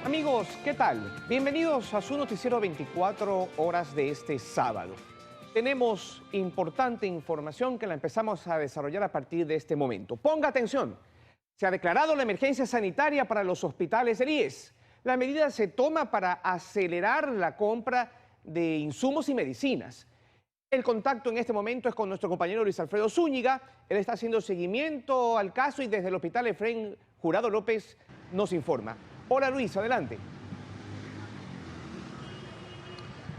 Amigos, ¿qué tal? Bienvenidos a su noticiero 24 horas de este sábado. Tenemos importante información que la empezamos a desarrollar a partir de este momento. Ponga atención, se ha declarado la emergencia sanitaria para los hospitales del IES. La medida se toma para acelerar la compra de insumos y medicinas. El contacto en este momento es con nuestro compañero Luis Alfredo Zúñiga. Él está haciendo seguimiento al caso y desde el hospital Efraín Jurado López nos informa. Hola Luis, adelante.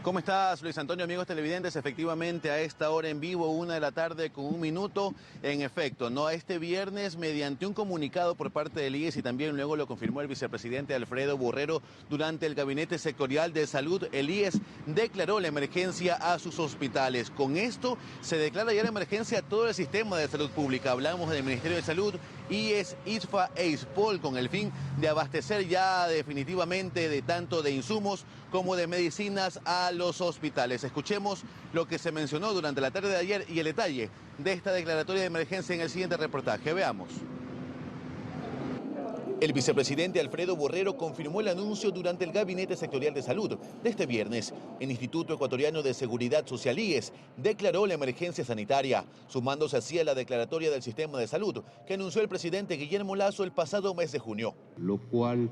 ¿Cómo estás, Luis Antonio, amigos televidentes? Efectivamente, a esta hora en vivo, 1 de la tarde con 1 minuto, en efecto, ¿no? Este viernes, mediante un comunicado por parte del IES y también luego lo confirmó el vicepresidente Alfredo Borrero durante el Gabinete Sectorial de Salud, el IES declaró la emergencia a sus hospitales. Con esto se declara ya la emergencia a todo el sistema de salud pública. Hablamos del Ministerio de Salud, IES, ISFA e ISPOL, con el fin de abastecer ya definitivamente de tanto de insumos como de medicinas a los hospitales. Escuchemos lo que se mencionó durante la tarde de ayer y el detalle de esta declaratoria de emergencia en el siguiente reportaje. Veamos. El vicepresidente Alfredo Borrero confirmó el anuncio durante el Gabinete Sectorial de Salud de este viernes. El Instituto Ecuatoriano de Seguridad Social IES declaró la emergencia sanitaria, sumándose así a la declaratoria del sistema de salud que anunció el presidente Guillermo Lasso el pasado mes de junio. Lo cual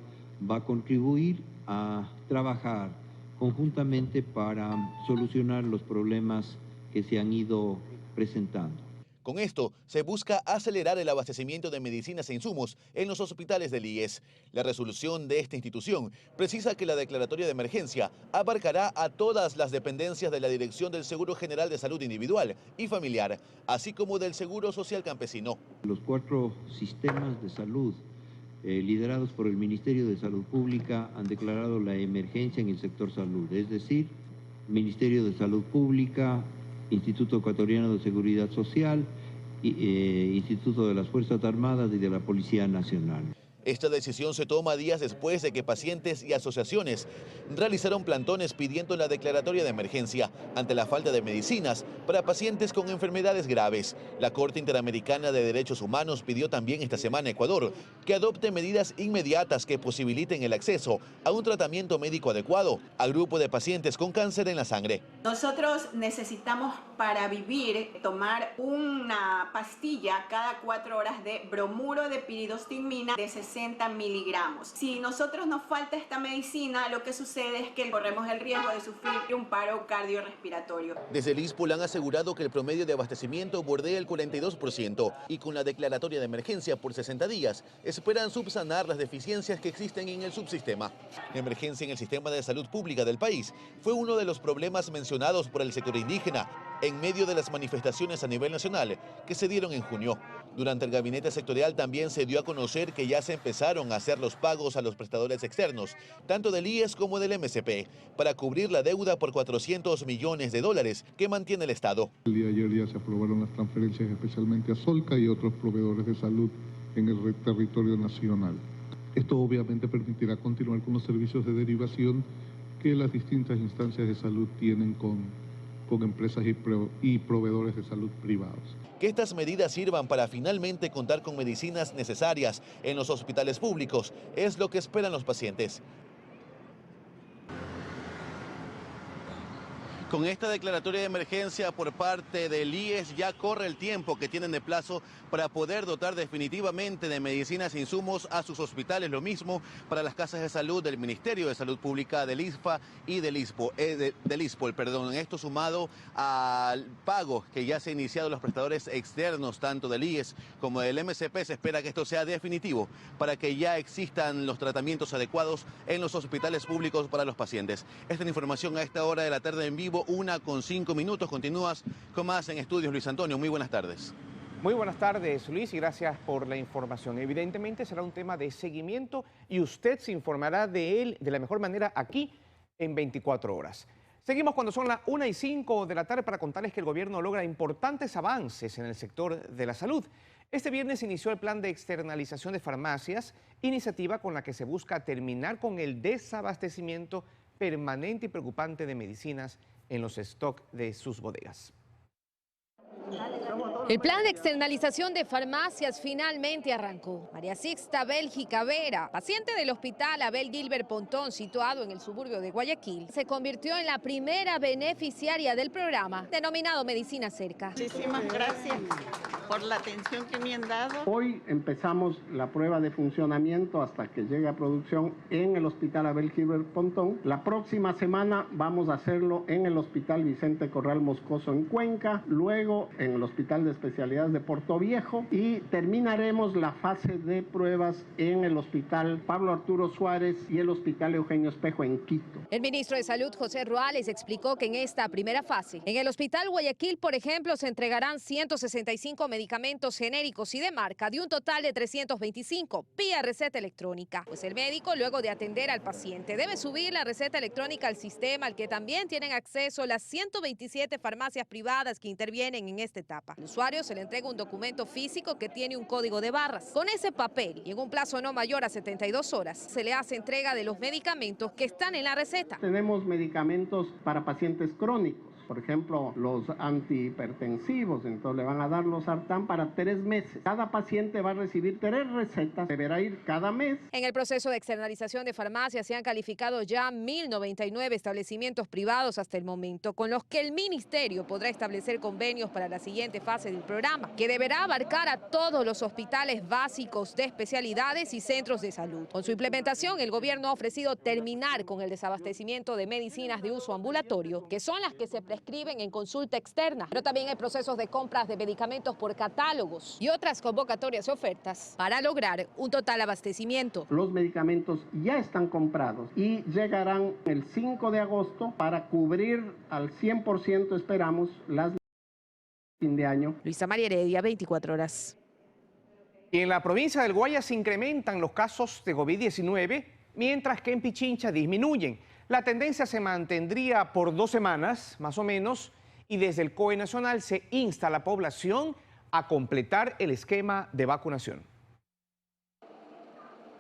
va a contribuir a trabajar conjuntamente para solucionar los problemas que se han ido presentando. Con esto se busca acelerar el abastecimiento de medicinas e insumos en los hospitales del IES. La resolución de esta institución precisa que la declaratoria de emergencia abarcará a todas las dependencias de la Dirección del Seguro General de Salud Individual y Familiar, así como del Seguro Social Campesino. Los 4 sistemas de salud liderados por el Ministerio de Salud Pública han declarado la emergencia en el sector salud, es decir, Ministerio de Salud Pública, Instituto Ecuatoriano de Seguridad Social, Instituto de las Fuerzas Armadas y de la Policía Nacional. Esta decisión se toma días después de que pacientes y asociaciones realizaron plantones pidiendo la declaratoria de emergencia ante la falta de medicinas para pacientes con enfermedades graves. La Corte Interamericana de Derechos Humanos pidió también esta semana a Ecuador que adopte medidas inmediatas que posibiliten el acceso a un tratamiento médico adecuado al grupo de pacientes con cáncer en la sangre. Nosotros necesitamos para vivir tomar una pastilla cada 4 horas de bromuro de piridostigmina de 60 miligramos. Si nosotros nos falta esta medicina, lo que sucede es que corremos el riesgo de sufrir un paro cardiorrespiratorio. Desde el ISPOL han asegurado que el promedio de abastecimiento bordea el 42% y con la declaratoria de emergencia por 60 días esperan subsanar las deficiencias que existen en el subsistema. La emergencia en el sistema de salud pública del país fue uno de los problemas mencionados por el sector indígena en medio de las manifestaciones a nivel nacional que se dieron en junio. Durante el gabinete sectorial también se dio a conocer que ya se empezaron a hacer los pagos a los prestadores externos, tanto del IES como del MSP, para cubrir la deuda por $400 millones que mantiene el Estado. El día de ayer ya se aprobaron las transferencias especialmente a Solca y otros proveedores de salud en el territorio nacional. Esto obviamente permitirá continuar con los servicios de derivación que las distintas instancias de salud tienen con empresas y proveedores de salud privados. Que estas medidas sirvan para finalmente contar con medicinas necesarias en los hospitales públicos es lo que esperan los pacientes. Con esta declaratoria de emergencia por parte del IES ya corre el tiempo que tienen de plazo para poder dotar definitivamente de medicinas e insumos a sus hospitales. Lo mismo para las casas de salud del Ministerio de Salud Pública, del ISFA y del ISPOL. Esto sumado al pago que ya se ha iniciado los prestadores externos, tanto del IES como del MSP. Se espera que esto sea definitivo para que ya existan los tratamientos adecuados en los hospitales públicos para los pacientes. Esta es la información a esta hora de la tarde en vivo. 1:05. Continúas con más en Estudios, Luis Antonio. Muy buenas tardes. Muy buenas tardes, Luis, y gracias por la información. Evidentemente será un tema de seguimiento y usted se informará de él de la mejor manera aquí en 24 horas. Seguimos cuando son las 1:05 de la tarde para contarles que el gobierno logra importantes avances en el sector de la salud. Este viernes inició el plan de externalización de farmacias, iniciativa con la que se busca terminar con el desabastecimiento permanente y preocupante de medicinas en los stocks de sus bodegas. El plan de externalización de farmacias finalmente arrancó. María Sixta Bélgica Vera, paciente del hospital Abel Gilbert Pontón, situado en el suburbio de Guayaquil, se convirtió en la primera beneficiaria del programa denominado Medicina Cerca. Muchísimas gracias por la atención que me han dado. Hoy empezamos la prueba de funcionamiento hasta que llegue a producción en el hospital Abel Gilbert Pontón. La próxima semana vamos a hacerlo en el hospital Vicente Corral Moscoso en Cuenca, luego en el hospital de especialidades de Portoviejo y terminaremos la fase de pruebas en el hospital Pablo Arturo Suárez y el hospital Eugenio Espejo en Quito. El ministro de Salud, José Ruales, explicó que en esta primera fase, en el hospital Guayaquil, por ejemplo, se entregarán 165 medicamentos genéricos y de marca de un total de 325 vía receta electrónica. Pues el médico, luego de atender al paciente, debe subir la receta electrónica al sistema al que también tienen acceso las 127 farmacias privadas que intervienen en esta etapa. Al usuario se le entrega un documento físico que tiene un código de barras. Con ese papel y en un plazo no mayor a 72 horas, se le hace entrega de los medicamentos que están en la receta. Tenemos medicamentos para pacientes crónicos. Por ejemplo, los antihipertensivos, entonces le van a dar los Sartán para 3 meses. Cada paciente va a recibir 3 recetas, deberá ir cada mes. En el proceso de externalización de farmacias se han calificado ya 1.099 establecimientos privados hasta el momento, con los que el ministerio podrá establecer convenios para la siguiente fase del programa, que deberá abarcar a todos los hospitales básicos de especialidades y centros de salud. Con su implementación, el gobierno ha ofrecido terminar con el desabastecimiento de medicinas de uso ambulatorio, que son las que se prescriben en consulta externa, pero también hay procesos de compras de medicamentos por catálogos y otras convocatorias y ofertas para lograr un total abastecimiento. Los medicamentos ya están comprados y llegarán el 5 de agosto para cubrir al 100%, esperamos, las fin de año. Luisa María Heredia, 24 horas. Y en la provincia del Guayas se incrementan los casos de COVID-19, mientras que en Pichincha disminuyen. La tendencia se mantendría por 2 semanas, más o menos, y desde el COE Nacional se insta a la población a completar el esquema de vacunación.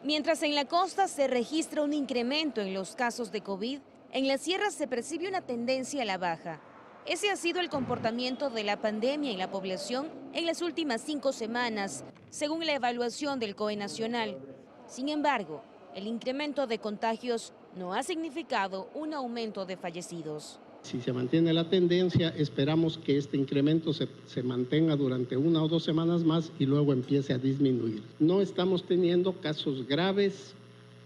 Mientras en la costa se registra un incremento en los casos de COVID, en la sierra se percibe una tendencia a la baja. Ese ha sido el comportamiento de la pandemia en la población en las últimas 5 semanas, según la evaluación del COE Nacional. Sin embargo, el incremento de contagios no ha significado un aumento de fallecidos. Si se mantiene la tendencia, esperamos que este incremento se mantenga durante 1 o 2 semanas más y luego empiece a disminuir. No estamos teniendo casos graves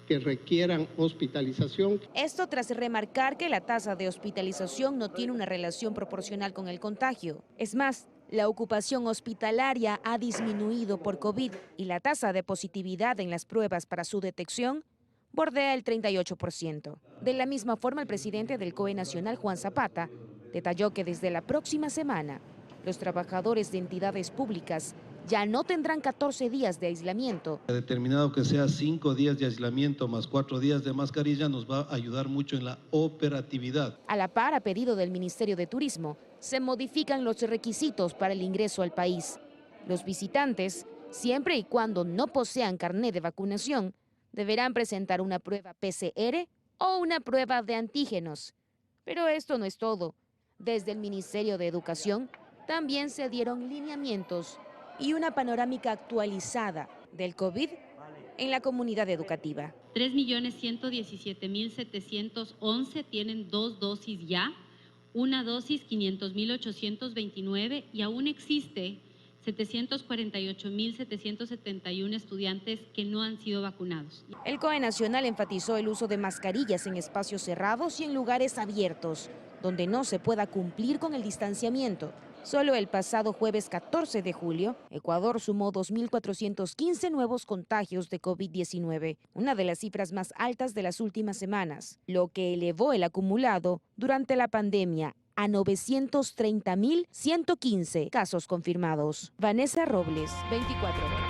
que requieran hospitalización. Esto tras remarcar que la tasa de hospitalización no tiene una relación proporcional con el contagio. Es más, la ocupación hospitalaria ha disminuido por COVID y la tasa de positividad en las pruebas para su detección bordea el 38%. De la misma forma, el presidente del COE Nacional, Juan Zapata, detalló que desde la próxima semana, los trabajadores de entidades públicas ya no tendrán 14 días de aislamiento. Determinado que sea 5 días de aislamiento más 4 días de mascarilla nos va a ayudar mucho en la operatividad. A la par, a pedido del Ministerio de Turismo, se modifican los requisitos para el ingreso al país. Los visitantes, siempre y cuando no posean carné de vacunación, deberán presentar una prueba PCR o una prueba de antígenos. Pero esto no es todo. Desde el Ministerio de Educación también se dieron lineamientos y una panorámica actualizada del COVID en la comunidad educativa. 3.117.711 tienen 2 dosis ya, una dosis 500.829 y aún existe 748.771 estudiantes que no han sido vacunados. El COE Nacional enfatizó el uso de mascarillas en espacios cerrados y en lugares abiertos, donde no se pueda cumplir con el distanciamiento. Solo el pasado jueves 14 de julio, Ecuador sumó 2.415 nuevos contagios de COVID-19, una de las cifras más altas de las últimas semanas, lo que elevó el acumulado durante la pandemia a 930.115 casos confirmados. Vanessa Robles, 24 horas.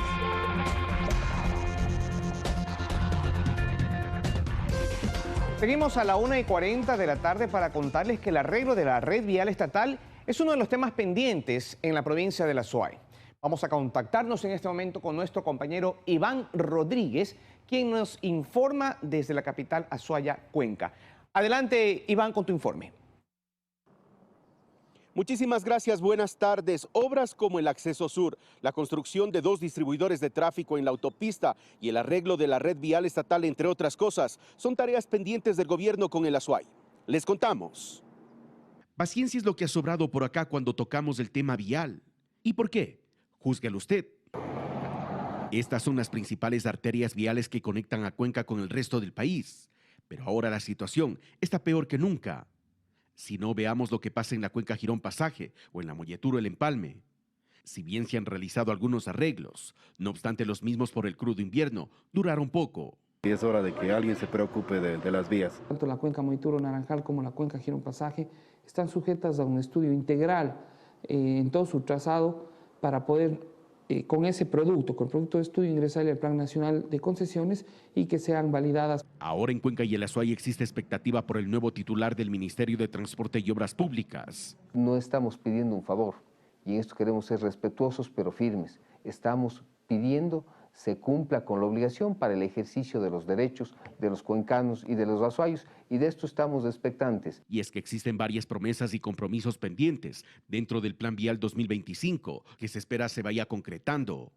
Seguimos a la 1:40 de la tarde para contarles que el arreglo de la red vial estatal es uno de los temas pendientes en la provincia de La Suay. Vamos a contactarnos en este momento con nuestro compañero Iván Rodríguez, quien nos informa desde la capital Azuaya, Cuenca. Adelante, Iván, con tu informe. Muchísimas gracias, buenas tardes. Obras como el Acceso Sur, la construcción de 2 distribuidores de tráfico en la autopista y el arreglo de la red vial estatal, entre otras cosas, son tareas pendientes del gobierno con el Azuay. Les contamos. Paciencia es lo que ha sobrado por acá cuando tocamos el tema vial. ¿Y por qué? Júzguelo usted. Estas son las principales arterias viales que conectan a Cuenca con el resto del país. Pero ahora la situación está peor que nunca. Si no, veamos lo que pasa en la Cuenca Girón Pasaje o en la Molleturo El Empalme. Si bien se han realizado algunos arreglos, no obstante los mismos por el crudo invierno duraron poco. Y es hora de que alguien se preocupe de las vías. Tanto la Cuenca Molleturo Naranjal como la Cuenca Girón Pasaje están sujetas a un estudio integral en todo su trazado para poder con ese producto, con el producto de estudio, ingresarle al Plan Nacional de Concesiones y que sean validadas. Ahora en Cuenca y el Azuay existe expectativa por el nuevo titular del Ministerio de Transporte y Obras Públicas. No estamos pidiendo un favor, y en esto queremos ser respetuosos pero firmes. Estamos pidiendo se cumpla con la obligación para el ejercicio de los derechos de los cuencanos y de los azuayos, y de esto estamos expectantes. Y es que existen varias promesas y compromisos pendientes dentro del Plan Vial 2025 que se espera se vaya concretando.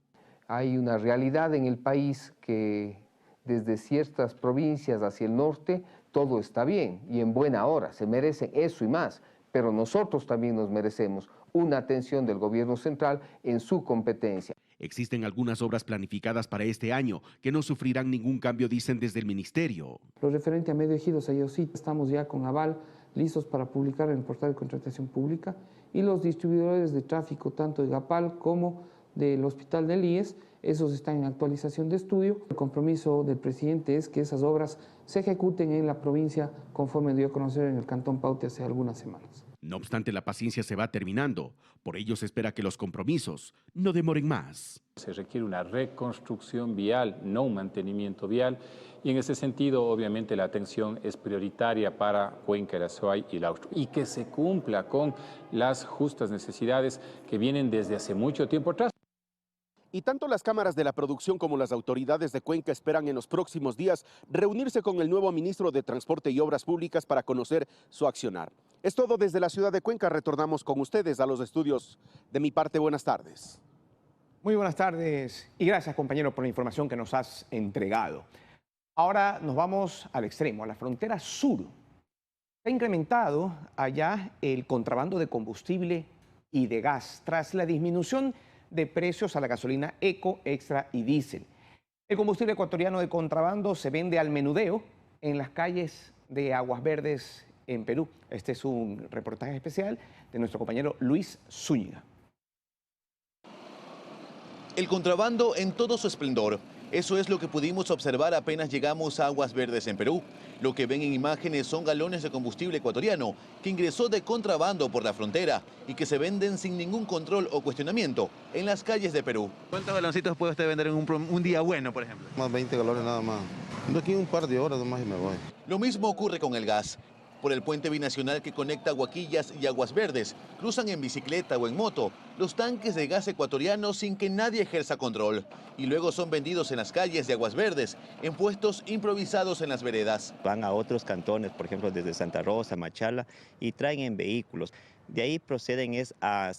Hay una realidad en el país que desde ciertas provincias hacia el norte todo está bien y en buena hora, se merecen eso y más, pero nosotros también nos merecemos una atención del gobierno central en su competencia. Existen algunas obras planificadas para este año que no sufrirán ningún cambio, dicen desde el ministerio. Lo referente a Medio Ejido, Sayosí, estamos ya con aval listos para publicar en el portal de contratación pública, y los distribuidores de tráfico tanto de Gapal como del Hospital del IES, esos están en actualización de estudio. El compromiso del presidente es que esas obras se ejecuten en la provincia conforme dio a conocer en el Cantón Paute hace algunas semanas. No obstante, la paciencia se va terminando. Por ello se espera que los compromisos no demoren más. Se requiere una reconstrucción vial, no un mantenimiento vial. Y en ese sentido, obviamente, la atención es prioritaria para Cuenca, el Azuay y el Austro. Y que se cumpla con las justas necesidades que vienen desde hace mucho tiempo atrás. Y tanto las cámaras de la producción como las autoridades de Cuenca esperan en los próximos días reunirse con el nuevo ministro de Transporte y Obras Públicas para conocer su accionar. Es todo desde la ciudad de Cuenca. Retornamos con ustedes a los estudios. De mi parte, buenas tardes. Muy buenas tardes y gracias, compañero, por la información que nos has entregado. Ahora nos vamos al extremo, a la frontera sur. Se ha incrementado allá el contrabando de combustible y de gas tras la disminución de precios a la gasolina eco, extra y diésel. El combustible ecuatoriano de contrabando se vende al menudeo en las calles de Aguas Verdes en Perú. Este es un reportaje especial de nuestro compañero Luis Zúñiga. El contrabando en todo su esplendor. Eso es lo que pudimos observar apenas llegamos a Aguas Verdes en Perú. Lo que ven en imágenes son galones de combustible ecuatoriano que ingresó de contrabando por la frontera y que se venden sin ningún control o cuestionamiento en las calles de Perú. ¿Cuántos galoncitos puede usted vender en un día bueno, por ejemplo? Más 20 galones nada más. De aquí un par de horas nomás y me voy. Lo mismo ocurre con el gas. Por el puente binacional que conecta Huaquillas y Aguas Verdes, cruzan en bicicleta o en moto los tanques de gas ecuatoriano sin que nadie ejerza control. Y luego son vendidos en las calles de Aguas Verdes, en puestos improvisados en las veredas. Van a otros cantones, por ejemplo, desde Santa Rosa, Machala, y traen en vehículos. De ahí proceden a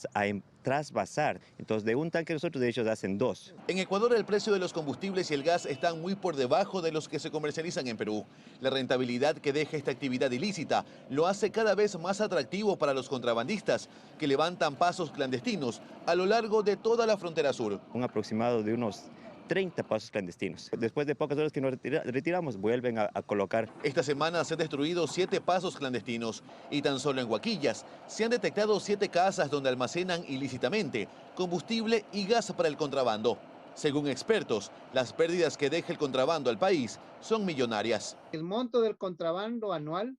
trasvasar. Entonces, de un tanque nosotros, de ellos, hacen dos. En Ecuador, el precio de los combustibles y el gas están muy por debajo de los que se comercializan en Perú. La rentabilidad que deja esta actividad ilícita lo hace cada vez más atractivo para los contrabandistas, que levantan pasos clandestinos a lo largo de toda la frontera sur. Un aproximado de unos 30 pasos clandestinos. Después de pocas horas que nos retiramos, vuelven a colocar. Esta semana se han destruido 7 pasos clandestinos y tan solo en Huaquillas se han detectado 7 casas donde almacenan ilícitamente combustible y gas para el contrabando. Según expertos, las pérdidas que deja el contrabando al país son millonarias. El monto del contrabando anual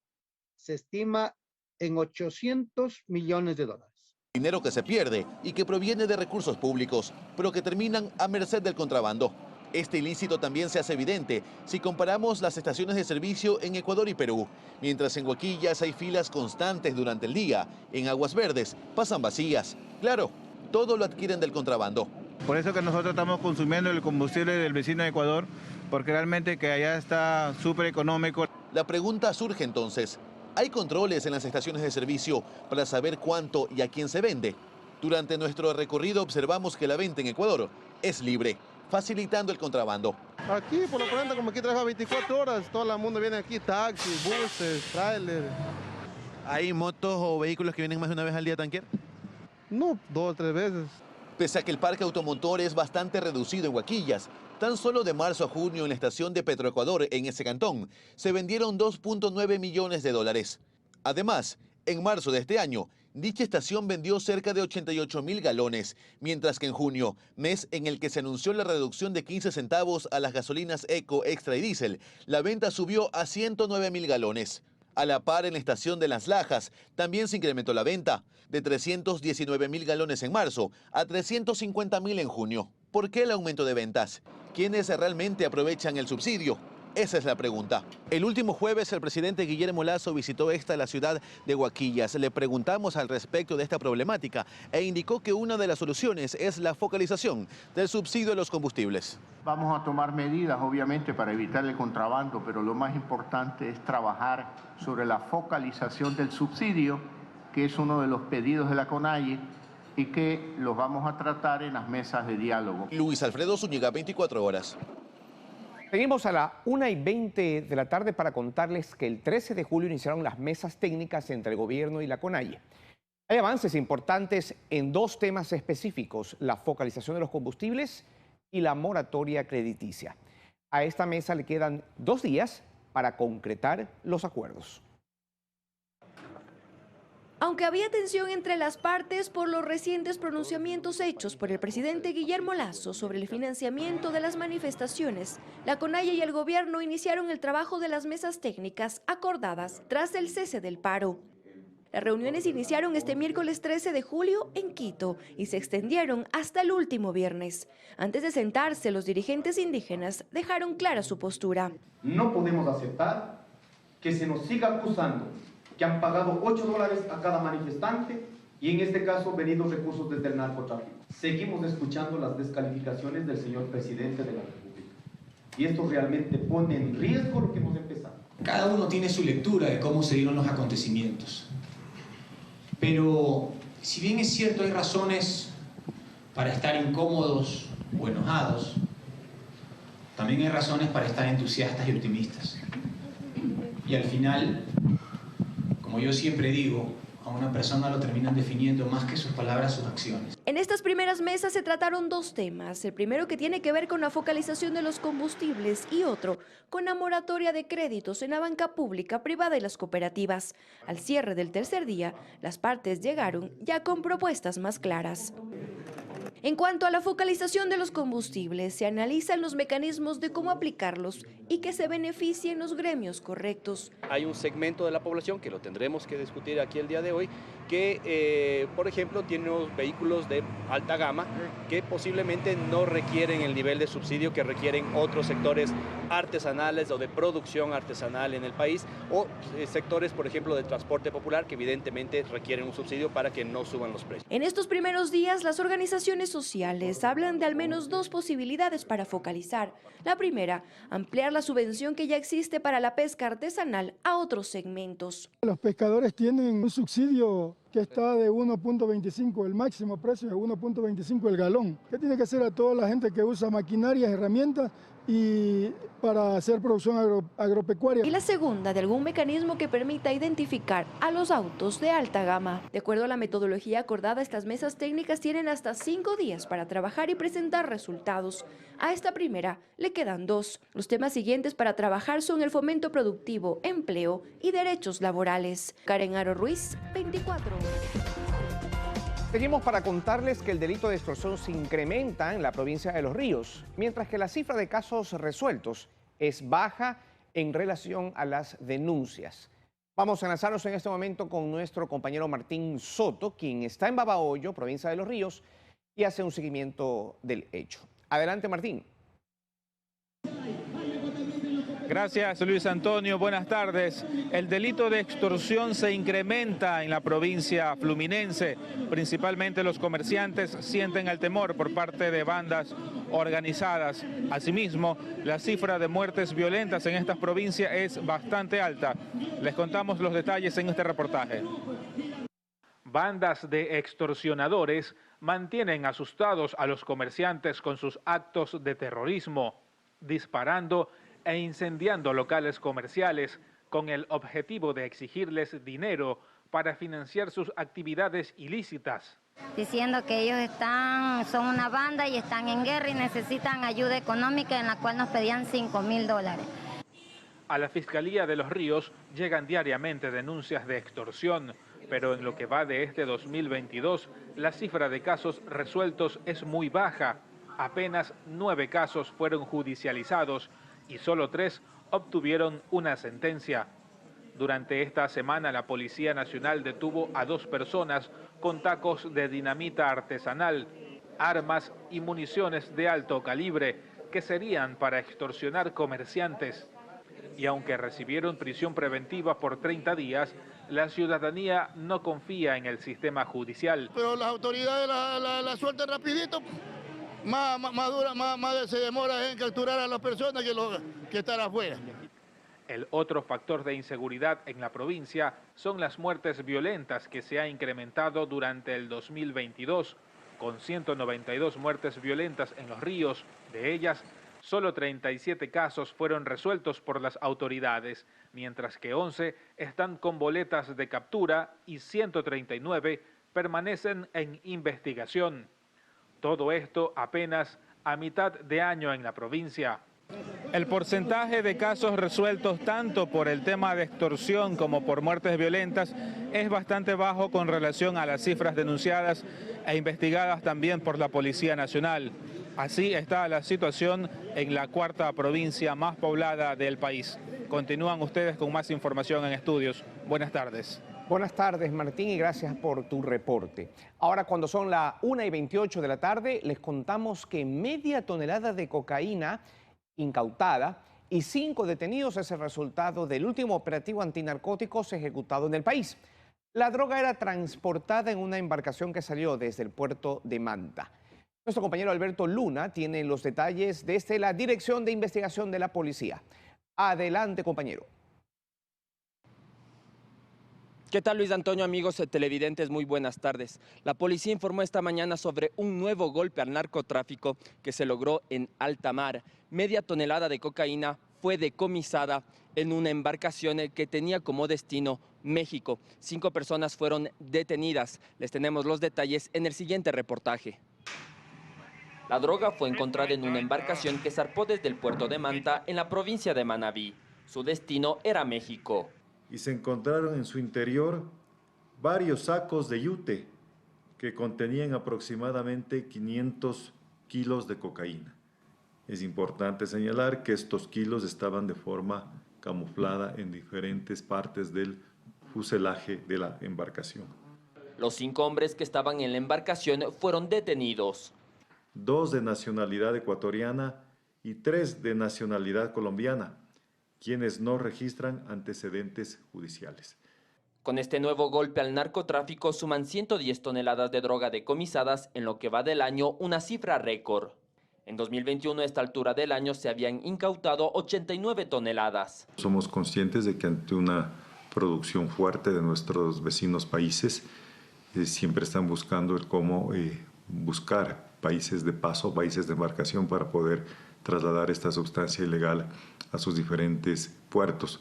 se estima en 800 millones de dólares. Dinero que se pierde y que proviene de recursos públicos, pero que terminan a merced del contrabando. Este ilícito también se hace evidente si comparamos las estaciones de servicio en Ecuador y Perú. Mientras en Huaquillas hay filas constantes durante el día, en Aguas Verdes pasan vacías. Claro, todo lo adquieren del contrabando. Por eso que nosotros estamos consumiendo el combustible del vecino de Ecuador, porque realmente que allá está súper económico. La pregunta surge entonces, Hay controles en las estaciones de servicio para saber cuánto y a quién se vende. Durante nuestro recorrido observamos que la venta en Ecuador es libre, facilitando el contrabando. Aquí, por lo pronto, como aquí trabaja 24 horas, todo el mundo viene aquí, taxis, buses, trailers. ¿Hay motos o vehículos que vienen más de una vez al día a tanquear? No, 2 o 3 veces. Pese a que el parque automotor es bastante reducido en Huaquillas, tan solo de marzo a junio en la estación de Petroecuador en ese cantón se vendieron 2.9 millones de dólares. Además, en marzo de este año, dicha estación vendió cerca de 88.000 galones, mientras que en junio, mes en el que se anunció la reducción de 15 centavos a las gasolinas Eco, Extra y Diesel, la venta subió a 109.000 galones. A la par, en la estación de Las Lajas también se incrementó la venta, de 319.000 galones en marzo a 350.000 en junio. ¿Por qué el aumento de ventas? ¿Quiénes realmente aprovechan el subsidio? Esa es la pregunta. El último jueves el presidente Guillermo Lasso visitó la ciudad de Huaquillas. Le preguntamos al respecto de esta problemática e indicó que una de las soluciones es la focalización del subsidio de los combustibles. Vamos a tomar medidas, obviamente, para evitar el contrabando, pero lo más importante es trabajar sobre la focalización del subsidio, que es uno de los pedidos de la CONAIE y que los vamos a tratar en las mesas de diálogo. Luis Alfredo Zúñiga, 24 horas. Seguimos a la 1:20 de la tarde para contarles que el 13 de julio iniciaron las mesas técnicas entre el gobierno y la CONAIE. Hay avances importantes en 2 temas específicos: la focalización de los combustibles y la moratoria crediticia. A esta mesa le quedan 2 días para concretar los acuerdos. Aunque había tensión entre las partes por los recientes pronunciamientos hechos por el presidente Guillermo Lasso sobre el financiamiento de las manifestaciones, la CONAIE y el gobierno iniciaron el trabajo de las mesas técnicas acordadas tras el cese del paro. Las reuniones iniciaron este miércoles 13 de julio en Quito y se extendieron hasta el último viernes. Antes de sentarse, los dirigentes indígenas dejaron clara su postura. No podemos aceptar que se nos siga acusando que han pagado $8 a cada manifestante y en este caso venidos recursos desde el narcotráfico. Seguimos escuchando las descalificaciones del señor presidente de la República y esto realmente pone en riesgo lo que hemos empezado. Cada uno tiene su lectura de cómo se dieron los acontecimientos, pero si bien es cierto hay razones para estar incómodos o enojados, también hay razones para estar entusiastas y optimistas. Y al final, como yo siempre digo, a una persona lo terminan definiendo más que sus palabras, sus acciones. En estas primeras mesas se trataron 2 temas. El primero, que tiene que ver con la focalización de los combustibles, y otro con la moratoria de créditos en la banca pública, privada y las cooperativas. Al cierre del tercer día, las partes llegaron ya con propuestas más claras. En cuanto a la focalización de los combustibles, se analizan los mecanismos de cómo aplicarlos y que se beneficien los gremios correctos. Hay un segmento de la población, que lo tendremos que discutir aquí el día de hoy, que, por ejemplo, tiene unos vehículos de alta gama que posiblemente no requieren el nivel de subsidio que requieren otros sectores artesanales o de producción artesanal en el país, o sectores, por ejemplo, de transporte popular, que evidentemente requieren un subsidio para que no suban los precios. En estos primeros días, las organizaciones sociales hablan de al menos 2 posibilidades para focalizar. La primera, ampliar la subvención que ya existe para la pesca artesanal a otros segmentos. Los pescadores tienen un subsidio que está de 1.25, el máximo precio es 1.25 el galón. ¿Qué tiene que hacer a toda la gente que usa maquinarias, herramientas y para hacer producción agropecuaria? Y la segunda, de algún mecanismo que permita identificar a los autos de alta gama. De acuerdo a la metodología acordada, estas mesas técnicas tienen hasta 5 días para trabajar y presentar resultados. A esta primera le quedan 2. Los temas siguientes para trabajar son el fomento productivo, empleo y derechos laborales. Karen Aro Ruiz, 24 horas. Seguimos para contarles que el delito de extorsión se incrementa en la provincia de Los Ríos, mientras que la cifra de casos resueltos es baja en relación a las denuncias. Vamos a enlazarnos en este momento con nuestro compañero Martín Soto, quien está en Babahoyo, provincia de Los Ríos, y hace un seguimiento del hecho. Adelante, Martín. Gracias, Luis Antonio. Buenas tardes. El delito de extorsión se incrementa en la provincia fluminense. Principalmente los comerciantes sienten el temor por parte de bandas organizadas. Asimismo, la cifra de muertes violentas en esta provincia es bastante alta. Les contamos los detalles en este reportaje. Bandas de extorsionadores mantienen asustados a los comerciantes con sus actos de terrorismo, disparando e incendiando locales comerciales con el objetivo de exigirles dinero para financiar sus actividades ilícitas. Diciendo que ellos son una banda y están en guerra y necesitan ayuda económica, en la cual nos pedían $5.000. A la Fiscalía de Los Ríos llegan diariamente denuncias de extorsión, pero en lo que va de este 2022, la cifra de casos resueltos es muy baja. Apenas 9 casos fueron judicializados y solo 3 obtuvieron una sentencia. Durante esta semana, la Policía Nacional detuvo a 2 personas con tacos de dinamita artesanal, armas y municiones de alto calibre que serían para extorsionar comerciantes. Y aunque recibieron prisión preventiva por 30 días, la ciudadanía no confía en el sistema judicial. Pero las autoridades la sueltan rapidito. Más se demora en capturar a las personas que están afuera. El otro factor de inseguridad en la provincia son las muertes violentas, que se ha incrementado durante el 2022, con 192 muertes violentas en Los Ríos. De ellas, solo 37 casos fueron resueltos por las autoridades, mientras que 11 están con boletas de captura y 139 permanecen en investigación. Todo esto apenas a mitad de año en la provincia. El porcentaje de casos resueltos tanto por el tema de extorsión como por muertes violentas es bastante bajo con relación a las cifras denunciadas e investigadas también por la Policía Nacional. Así está la situación en la 4ª provincia más poblada del país. Continúan ustedes con más información en estudios. Buenas tardes. Buenas tardes, Martín, y gracias por tu reporte. Ahora, cuando son las 1:28 de la tarde, les contamos que media tonelada de cocaína incautada y 5 detenidos es el resultado del último operativo antinarcóticos ejecutado en el país. La droga era transportada en una embarcación que salió desde el puerto de Manta. Nuestro compañero Alberto Luna tiene los detalles desde la Dirección de Investigación de la Policía. Adelante, compañero. ¿Qué tal, Luis Antonio? Amigos televidentes, muy buenas tardes. La policía informó esta mañana sobre un nuevo golpe al narcotráfico que se logró en alta mar. Media tonelada de cocaína fue decomisada en una embarcación que tenía como destino México. 5 personas fueron detenidas. Les tenemos los detalles en el siguiente reportaje. La droga fue encontrada en una embarcación que zarpó desde el puerto de Manta en la provincia de Manabí. Su destino era México. Y se encontraron en su interior varios sacos de yute que contenían aproximadamente 500 kilos de cocaína. Es importante señalar que estos kilos estaban de forma camuflada en diferentes partes del fuselaje de la embarcación. Los 5 hombres que estaban en la embarcación fueron detenidos. 2 de nacionalidad ecuatoriana y 3 de nacionalidad colombiana, quienes no registran antecedentes judiciales. Con este nuevo golpe al narcotráfico suman 110 toneladas de droga decomisadas en lo que va del año, una cifra récord. En 2021, a esta altura del año, se habían incautado 89 toneladas. Somos conscientes de que ante una producción fuerte de nuestros vecinos países, siempre están buscando el cómo buscar países de paso, países de embarcación para poder trasladar esta sustancia ilegal a sus diferentes puertos.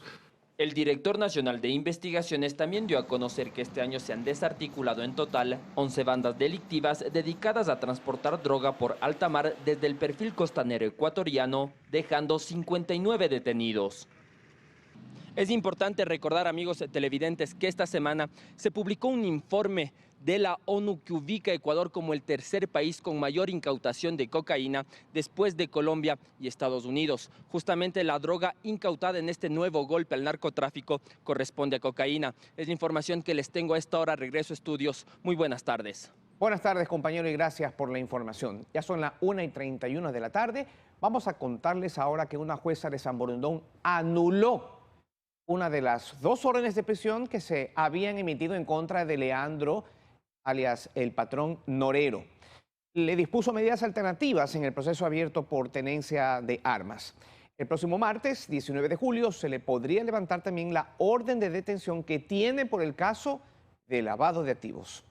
El director nacional de investigaciones también dio a conocer que este año se han desarticulado en total 11 bandas delictivas dedicadas a transportar droga por alta mar desde el perfil costanero ecuatoriano, dejando 59 detenidos. Es importante recordar, amigos televidentes, que esta semana se publicó un informe de la ONU que ubica a Ecuador como el 3er país con mayor incautación de cocaína después de Colombia y Estados Unidos. Justamente la droga incautada en este nuevo golpe al narcotráfico corresponde a cocaína. Es la información que les tengo a esta hora. Regreso a estudios. Muy buenas tardes. Buenas tardes, compañero, y gracias por la información. Ya son las 1:31 de la tarde. Vamos a contarles ahora que una jueza de San Borondón anuló una de las 2 órdenes de prisión que se habían emitido en contra de Leandro, alias el patrón Norero. Le dispuso medidas alternativas en el proceso abierto por tenencia de armas. El próximo martes, 19 de julio, se le podría levantar también la orden de detención que tiene por el caso de lavado de activos.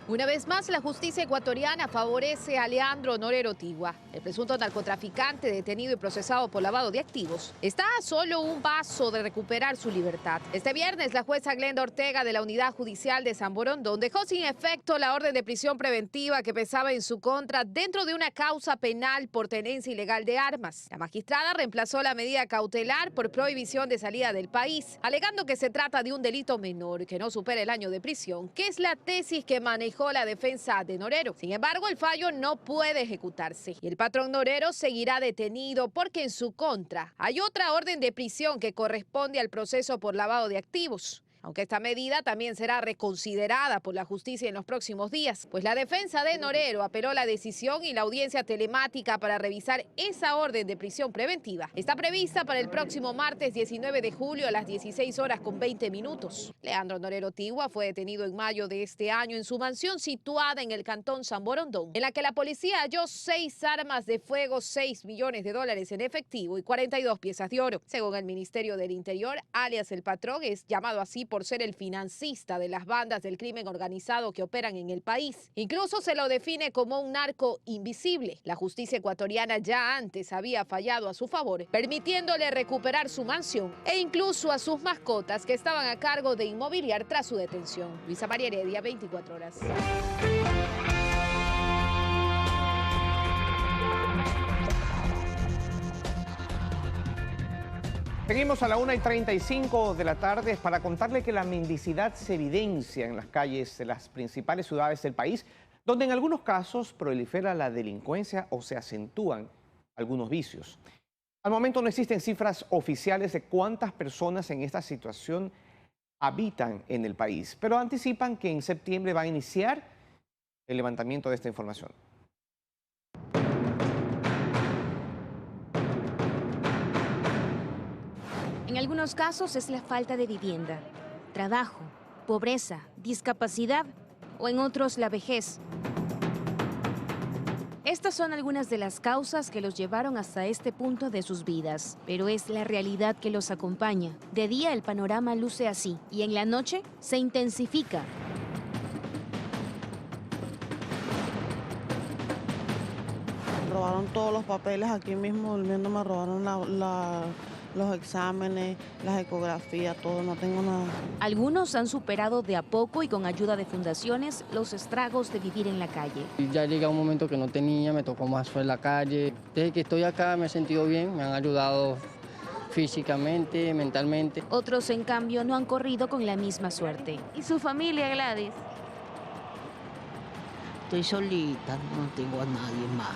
Una vez más, la justicia ecuatoriana favorece a Leandro Norero Tigua. El presunto narcotraficante detenido y procesado por lavado de activos está a solo un paso de recuperar su libertad. Este viernes, la jueza Glenda Ortega de la Unidad Judicial de San Borondón dejó sin efecto la orden de prisión preventiva que pesaba en su contra dentro de una causa penal por tenencia ilegal de armas. La magistrada reemplazó la medida cautelar por prohibición de salida del país, alegando que se trata de un delito menor que no supera el año de prisión, que es la tesis que manejó la defensa de Norero. Sin embargo, el fallo no puede ejecutarse y el patrón Norero seguirá detenido porque en su contra hay otra orden de prisión que corresponde al proceso por lavado de activos. Aunque esta medida también será reconsiderada por la justicia en los próximos días, pues la defensa de Norero apeló la decisión y la audiencia telemática para revisar esa orden de prisión preventiva está prevista para el próximo martes 19 de julio a las 16:20. Leandro Norero Tigua fue detenido en mayo de este año en su mansión situada en el cantón San Borondón, en la que la policía halló 6 armas de fuego, $6 millones en efectivo y 42 piezas de oro. Según el Ministerio del Interior, alias el patrón es llamado así por ser el financista de las bandas del crimen organizado que operan en el país. Incluso se lo define como un narco invisible. La justicia ecuatoriana ya antes había fallado a su favor, permitiéndole recuperar su mansión e incluso a sus mascotas que estaban a cargo de inmobiliar tras su detención. Luisa María Heredia, 24 horas. Seguimos a la 1:35 de la tarde para contarle que la mendicidad se evidencia en las calles de las principales ciudades del país, donde en algunos casos prolifera la delincuencia o se acentúan algunos vicios. Al momento no existen cifras oficiales de cuántas personas en esta situación habitan en el país, pero anticipan que en septiembre va a iniciar el levantamiento de esta información. En algunos casos es la falta de vivienda, trabajo, pobreza, discapacidad o en otros la vejez. Estas son algunas de las causas que los llevaron hasta este punto de sus vidas, pero es la realidad que los acompaña. De día el panorama luce así y en la noche se intensifica. Robaron todos los papeles aquí mismo, durmiendo me robaron los exámenes, las ecografías, todo, no tengo nada. Algunos han superado de a poco y con ayuda de fundaciones los estragos de vivir en la calle. Ya llega un momento que no tenía, me tocó más en la calle. Desde que estoy acá me he sentido bien, me han ayudado físicamente, mentalmente. Otros, en cambio, no han corrido con la misma suerte. ¿Y su familia, Gladys? Estoy solita, no tengo a nadie más.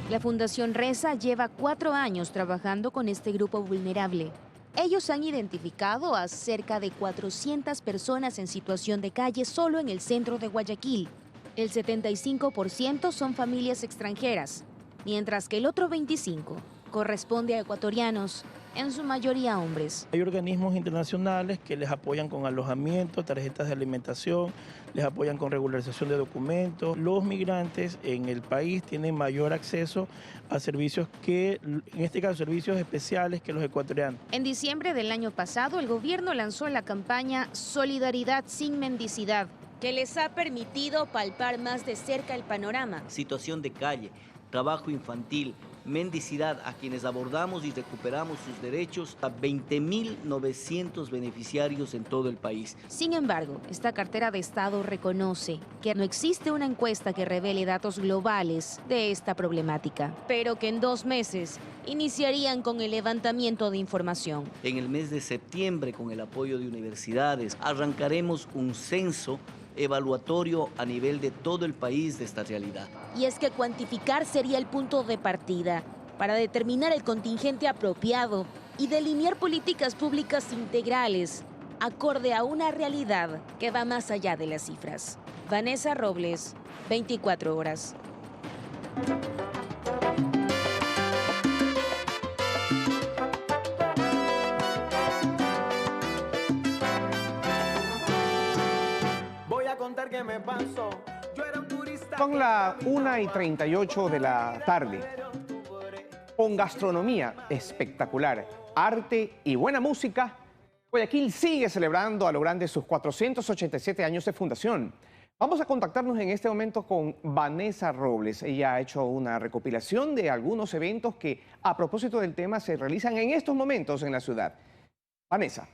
La Fundación Reza lleva 4 años trabajando con este grupo vulnerable. Ellos han identificado a cerca de 400 personas en situación de calle solo en el centro de Guayaquil. El 75% son familias extranjeras, mientras que el otro 25% corresponde a ecuatorianos, en su mayoría hombres. Hay organismos internacionales que les apoyan con alojamiento, tarjetas de alimentación, les apoyan con regularización de documentos. Los migrantes en el país tienen mayor acceso a servicios que, en este caso, servicios especiales que los ecuatorianos. En diciembre del año pasado, el gobierno lanzó la campaña Solidaridad sin Mendicidad, que les ha permitido palpar más de cerca el panorama. Situación de calle, trabajo infantil, mendicidad, a quienes abordamos y recuperamos sus derechos, a 20.900 beneficiarios en todo el país. Sin embargo, esta cartera de Estado reconoce que no existe una encuesta que revele datos globales de esta problemática, pero que en 2 meses iniciarían con el levantamiento de información. En el mes de septiembre, con el apoyo de universidades, arrancaremos un censo evaluatorio a nivel de todo el país de esta realidad. Y es que cuantificar sería el punto de partida para determinar el contingente apropiado y delinear políticas públicas integrales acorde a una realidad que va más allá de las cifras. Vanessa Robles, 24 horas. Voy a contar qué me pasó. Yo era un turista. Son las 1:38 de la tarde. Con gastronomía espectacular, arte y buena música, Guayaquil sigue celebrando a lo grande sus 487 años de fundación. Vamos a contactarnos en este momento con Vanessa Robles. Ella ha hecho una recopilación de algunos eventos que, a propósito del tema, se realizan en estos momentos en la ciudad. Vanessa.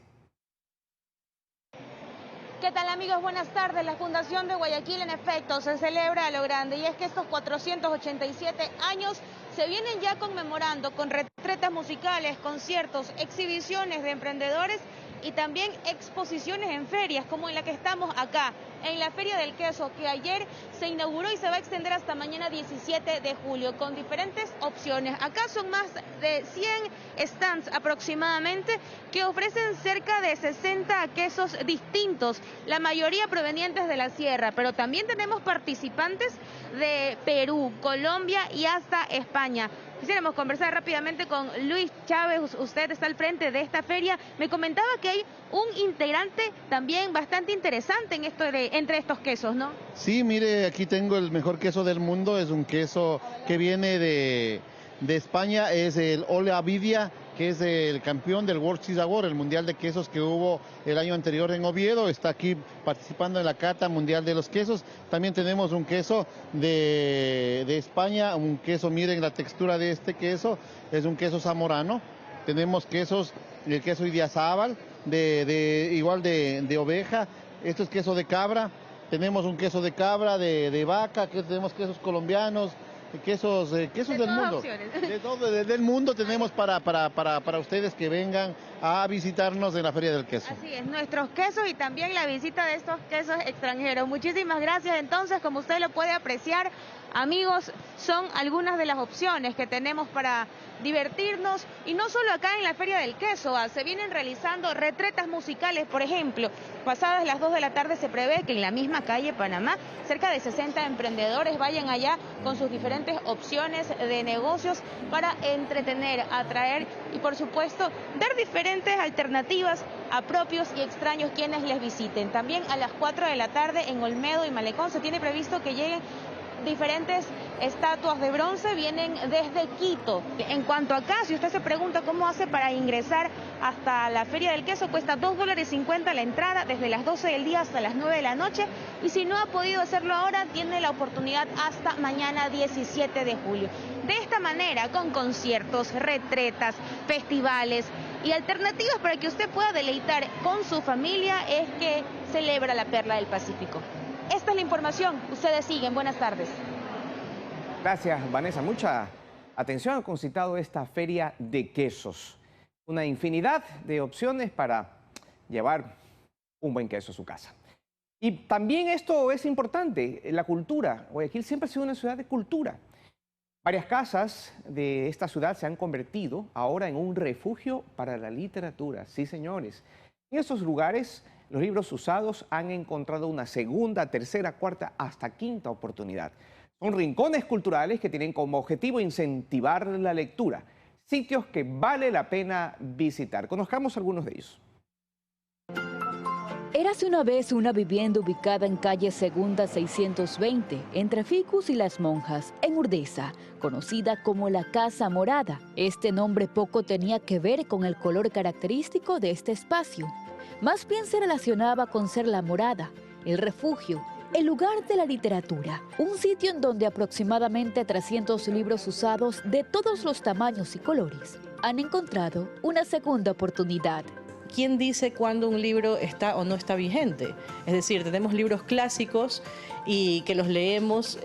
¿Qué tal, amigos? Buenas tardes. La Fundación de Guayaquil, en efecto, se celebra a lo grande, y es que estos 487 años se vienen ya conmemorando con retretas musicales, conciertos, exhibiciones de emprendedores y también exposiciones en ferias, como en la que estamos acá, en la Feria del Queso, que ayer se inauguró y se va a extender hasta mañana 17 de julio, con diferentes opciones. Acá son más de 100 stands aproximadamente, que ofrecen cerca de 60 quesos distintos, la mayoría provenientes de la sierra, pero también tenemos participantes de Perú, Colombia y hasta España. Quisiéramos conversar rápidamente con Luis Chávez. Usted está al frente de esta feria. Me comentaba que hay un integrante también bastante interesante en esto entre estos quesos, ¿no? Sí, mire, aquí tengo el mejor queso del mundo. Es un queso que viene de España. Es el Ole Avidia, que es el campeón del World Cheese Award, el mundial de quesos que hubo el año anterior en Oviedo. Está aquí participando en la cata mundial de los quesos. También tenemos un queso de España, un queso, miren la textura de este queso, es un queso zamorano. Tenemos quesos, el queso Idiazábal, igual de oveja. Esto es queso de cabra. Tenemos un queso de cabra, de vaca, tenemos quesos colombianos, quesos del mundo. Del mundo tenemos para ustedes que vengan a visitarnos en la Feria del Queso. Así es, nuestros quesos y también la visita de estos quesos extranjeros. Muchísimas gracias. Entonces, como usted lo puede apreciar, amigos, son algunas de las opciones que tenemos para divertirnos, y no solo acá en la Feria del Queso. Se vienen realizando retretas musicales, por ejemplo. Pasadas las 2 de la tarde se prevé que en la misma calle Panamá cerca de 60 emprendedores vayan allá con sus diferentes opciones de negocios para entretener, atraer y, por supuesto, dar diferentes alternativas a propios y extraños quienes les visiten. También a las 4 de la tarde en Olmedo y Malecón se tiene previsto que lleguen diferentes estatuas de bronce, vienen desde Quito. En cuanto acá, si usted se pregunta cómo hace para ingresar hasta la Feria del Queso, cuesta $2.50 la entrada, desde las 12 del día hasta las 9 de la noche, y si no ha podido hacerlo ahora, tiene la oportunidad hasta mañana 17 de julio. De esta manera, con conciertos, retretas, festivales y alternativas para que usted pueda deleitar con su familia, es que celebra la Perla del Pacífico. Esta es la información. Ustedes siguen. Buenas tardes. Gracias, Vanessa. Mucha atención. Ha concitado esta feria de quesos. Una infinidad de opciones para llevar un buen queso a su casa. Y también esto es importante, la cultura. Guayaquil siempre ha sido una ciudad de cultura. Varias casas de esta ciudad se han convertido ahora en un refugio para la literatura. Sí, señores. En estos lugares, los libros usados han encontrado una segunda, tercera, cuarta, hasta quinta oportunidad. Son rincones culturales que tienen como objetivo incentivar la lectura. Sitios que vale la pena visitar. Conozcamos algunos de ellos. Érase una vez una vivienda ubicada en calle Segunda 620, entre Ficus y Las Monjas, en Urdesa, conocida como la Casa Morada. Este nombre poco tenía que ver con el color característico de este espacio. Más bien se relacionaba con ser la morada, el refugio, el lugar de la literatura. Un sitio en donde aproximadamente 300 libros usados de todos los tamaños y colores han encontrado una segunda oportunidad. ¿Quién dice cuándo un libro está o no está vigente? Es decir, tenemos libros clásicos y que los leemos,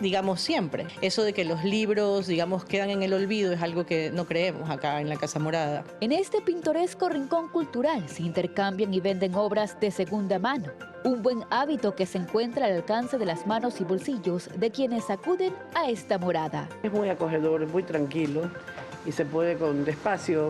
digamos, siempre. Eso de que los libros, digamos, quedan en el olvido es algo que no creemos acá en la Casa Morada. En este pintoresco rincón cultural se intercambian y venden obras de segunda mano. Un buen hábito que se encuentra al alcance de las manos y bolsillos de quienes acuden a esta morada. Es muy acogedor, muy tranquilo y se puede con despacio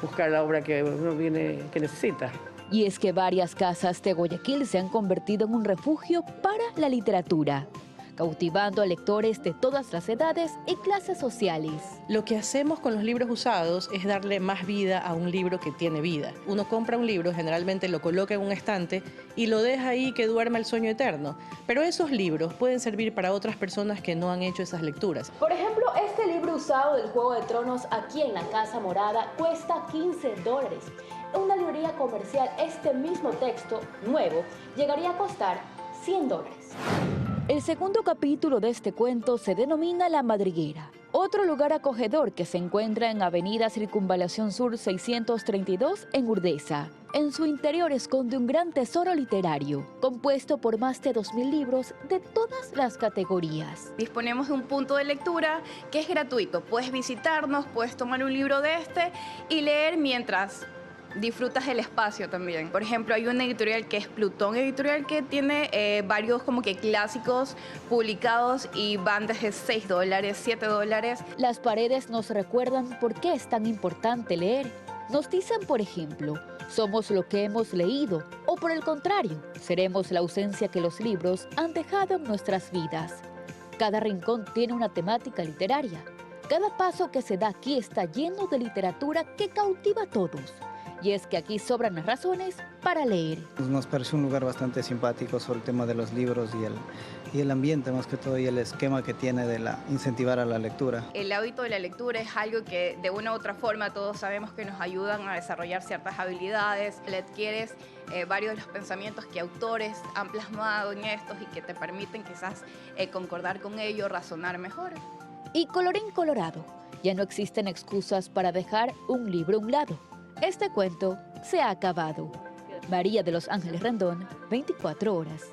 buscar la obra que uno que necesita. Y es que varias casas de Guayaquil se han convertido en un refugio para la literatura, cautivando a lectores de todas las edades y clases sociales. Lo que hacemos con los libros usados es darle más vida a un libro que tiene vida. Uno compra un libro, generalmente lo coloca en un estante y lo deja ahí que duerma el sueño eterno. Pero esos libros pueden servir para otras personas que no han hecho esas lecturas. Por ejemplo, este libro usado del Juego de Tronos aquí en la Casa Morada cuesta $15. En una librería comercial este mismo texto nuevo llegaría a costar $100. El segundo capítulo de este cuento se denomina La Madriguera, otro lugar acogedor que se encuentra en Avenida Circunvalación Sur 632 en Urdesa. En su interior esconde un gran tesoro literario, compuesto por más de 2.000 libros de todas las categorías. Disponemos de un punto de lectura que es gratuito. Puedes visitarnos, puedes tomar un libro de este y leer mientras disfrutas el espacio también. Por ejemplo, hay una editorial que es Plutón Editorial que tiene varios como que clásicos publicados y van desde $6, $7. Las paredes nos recuerdan por qué es tan importante leer. Nos dicen, por ejemplo, somos lo que hemos leído, o por el contrario, seremos la ausencia que los libros han dejado en nuestras vidas. Cada rincón tiene una temática literaria. Cada paso que se da aquí está lleno de literatura que cautiva a todos. Y es que aquí sobran las razones para leer. Nos parece un lugar bastante simpático sobre el tema de los libros y el ambiente más que todo y el esquema que tiene de incentivar a la lectura. El hábito de la lectura es algo que de una u otra forma todos sabemos que nos ayudan a desarrollar ciertas habilidades. Le adquieres varios de los pensamientos que autores han plasmado en estos y que te permiten quizás concordar con ello, razonar mejor. Y colorín colorado, ya no existen excusas para dejar un libro a un lado. Este cuento se ha acabado. María de los Ángeles Rendón, 24 horas.